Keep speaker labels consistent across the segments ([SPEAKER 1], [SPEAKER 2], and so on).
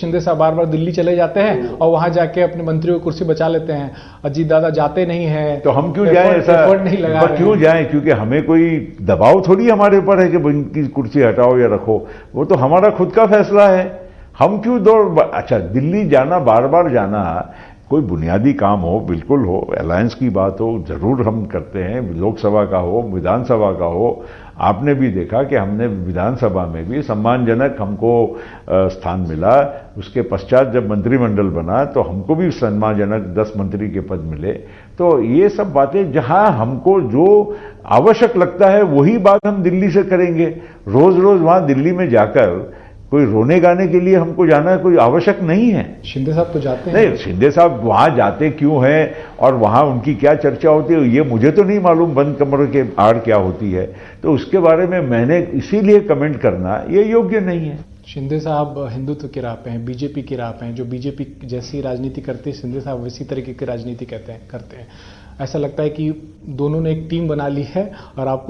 [SPEAKER 1] शिंदे साहब बार बार दिल्ली चले जाते हैं और वहां जाके अपने मंत्रियों की कुर्सी बचा लेते हैं। अजीत दादा जाते नहीं हैं,
[SPEAKER 2] तो हम क्यों जाएं? ऐसा
[SPEAKER 1] नहीं लगा रहे
[SPEAKER 2] क्यों जाएं? क्योंकि हमें कोई दबाव थोड़ी हमारे ऊपर है कि इनकी कुर्सी हटाओ या रखो। वो तो हमारा खुद का फैसला है। हम क्यों अच्छा, दिल्ली जाना, बार बार जाना, कोई बुनियादी काम हो, बिल्कुल हो, अलायंस की बात हो, जरूर हम करते हैं। लोकसभा का हो, विधानसभा का हो। आपने भी देखा कि हमने विधानसभा में भी सम्मानजनक हमको स्थान मिला। उसके पश्चात जब मंत्रिमंडल बना तो हमको भी सम्मानजनक 10 मंत्री के पद मिले। तो ये सब बातें जहां हमको जो आवश्यक लगता है वही बात हम दिल्ली से करेंगे। रोज रोज वहां दिल्ली में जाकर कोई रोने गाने के लिए हमको जाना कोई आवश्यक नहीं है।
[SPEAKER 1] शिंदे साहब तो जाते हैं।
[SPEAKER 2] नहीं, शिंदे साहब वहां जाते क्यों हैं और वहां उनकी क्या चर्चा होती है ये मुझे तो नहीं मालूम, बंद कमरे के आड़ क्या होती है। तो उसके बारे में मैंने इसीलिए कमेंट करना ये योग्य नहीं है।
[SPEAKER 1] शिंदे साहब हिंदुत्व की राह पे हैं, बीजेपी की राह पे हैं। जो बीजेपी जैसी राजनीति करती है शिंदे साहब वैसी तरीके की राजनीति करते हैं। ऐसा लगता है कि दोनों ने एक टीम बना ली है और आप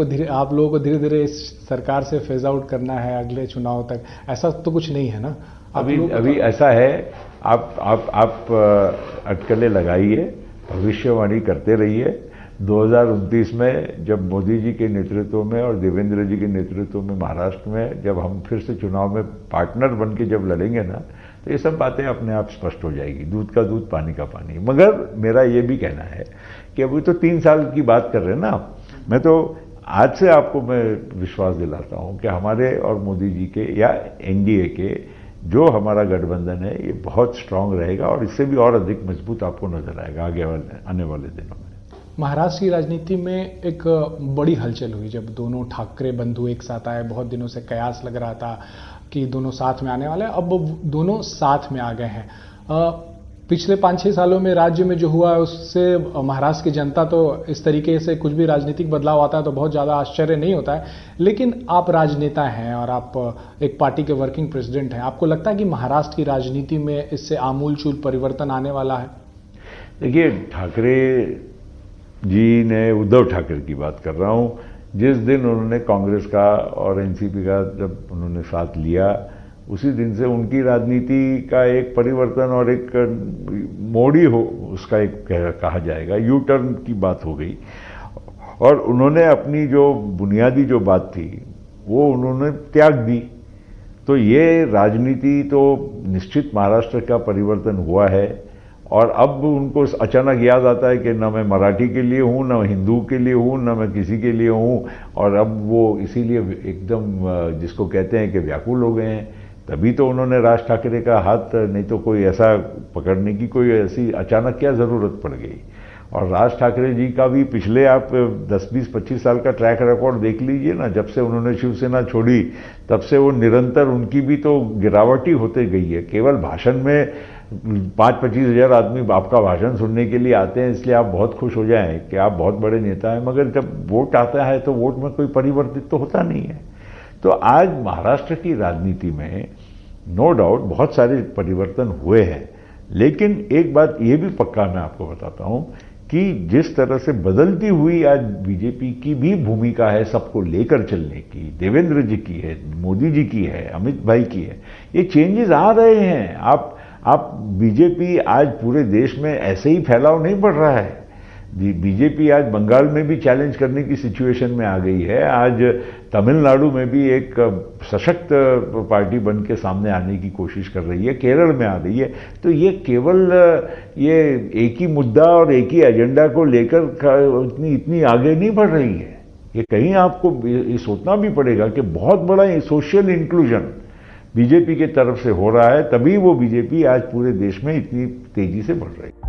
[SPEAKER 1] लोगों को धीरे धीरे इस सरकार से फेज आउट करना है अगले चुनाव तक। ऐसा तो कुछ नहीं है ना?
[SPEAKER 2] अभी ऐसा है, आप अटकलें लगाइए, भविष्यवाणी करते रहिए। 2029 में जब मोदी जी के नेतृत्व में और देवेंद्र जी के नेतृत्व में महाराष्ट्र में जब हम फिर से चुनाव में पार्टनर बन के जब लड़ेंगे ना, तो ये सब बातें अपने आप स्पष्ट हो जाएगी। दूध का दूध, पानी का पानी। मगर मेरा ये भी कहना है कि अभी तो 3 साल की बात कर रहे हैं ना। मैं तो आज से आपको मैं विश्वास दिलाता हूं कि हमारे और मोदी जी के या एनडीए के जो हमारा गठबंधन है ये बहुत स्ट्रांग रहेगा और इससे भी और अधिक मजबूत आपको नजर आएगा आने वाले दिनों में।
[SPEAKER 1] महाराष्ट्र की राजनीति में एक बड़ी हलचल हुई जब दोनों ठाकरे बंधु एक साथ आए। बहुत दिनों से कयास लग रहा था कि दोनों साथ में आने वाले हैं, अब दोनों साथ में आ गए हैं। पिछले 5-6 सालों में राज्य में जो हुआ है उससे महाराष्ट्र की जनता तो इस तरीके से कुछ भी राजनीतिक बदलाव आता है तो बहुत ज़्यादा आश्चर्य नहीं होता है। लेकिन आप राजनेता हैं और आप एक पार्टी के वर्किंग प्रेसिडेंट हैं, आपको लगता है कि महाराष्ट्र की राजनीति में इससे आमूलचूल परिवर्तन आने वाला है?
[SPEAKER 2] देखिए, ठाकरे जी ने, उद्धव ठाकरे की बात कर रहा हूं, जिस दिन उन्होंने कांग्रेस का और एनसीपी का जब उन्होंने साथ लिया उसी दिन से उनकी राजनीति का एक परिवर्तन और एक मोड़ी हो, उसका एक कहा जाएगा यू टर्न की बात हो गई। और उन्होंने अपनी जो बुनियादी जो बात थी वो उन्होंने त्याग दी। तो ये राजनीति तो निश्चित महाराष्ट्र का परिवर्तन हुआ है। और अब उनको अचानक याद आता है कि न मैं मराठी के लिए हूँ, न हिंदू के लिए हूँ, न मैं किसी के लिए हूँ। और अब वो इसीलिए एकदम जिसको कहते हैं कि व्याकुल हो गए हैं। तभी तो उन्होंने राज ठाकरे का हाथ, नहीं तो कोई ऐसा पकड़ने की कोई ऐसी अचानक क्या ज़रूरत पड़ गई। और राज ठाकरे जी का भी पिछले आप 10-20-25 साल का ट्रैक रिकॉर्ड देख लीजिए ना। जब से उन्होंने शिवसेना छोड़ी तब से वो निरंतर उनकी भी तो गिरावट ही होते गई है। केवल भाषण में 5-25 हज़ार आदमी आपका भाषण सुनने के लिए आते हैं, इसलिए आप बहुत खुश हो जाएं कि आप बहुत बड़े नेता हैं। मगर जब वोट आता है तो वोट में कोई परिवर्तित तो होता नहीं है। तो आज महाराष्ट्र की राजनीति में नो डाउट बहुत सारे परिवर्तन हुए हैं। लेकिन एक बात ये भी पक्का मैं आपको बताता हूं कि जिस तरह से बदलती हुई आज बीजेपी की भी भूमिका है सबको लेकर चलने की, देवेंद्र जी की है, मोदी जी की है, अमित भाई की है, ये चेंजेस आ रहे हैं। आप बीजेपी आज पूरे देश में ऐसे ही फैलाव नहीं बढ़ रहा है। बीजेपी आज बंगाल में भी चैलेंज करने की सिचुएशन में आ गई है। आज तमिलनाडु में भी एक सशक्त पार्टी बन के सामने आने की कोशिश कर रही है, केरल में आ रही है। तो ये केवल ये एक ही मुद्दा और एक ही एजेंडा को लेकर इतनी आगे नहीं बढ़ रही है। ये कहीं आपको ये सोचना भी पड़ेगा कि बहुत बड़ा सोशल इंक्लूजन बीजेपी के तरफ से हो रहा है, तभी वो बीजेपी आज पूरे देश में इतनी तेजी से बढ़ रही है।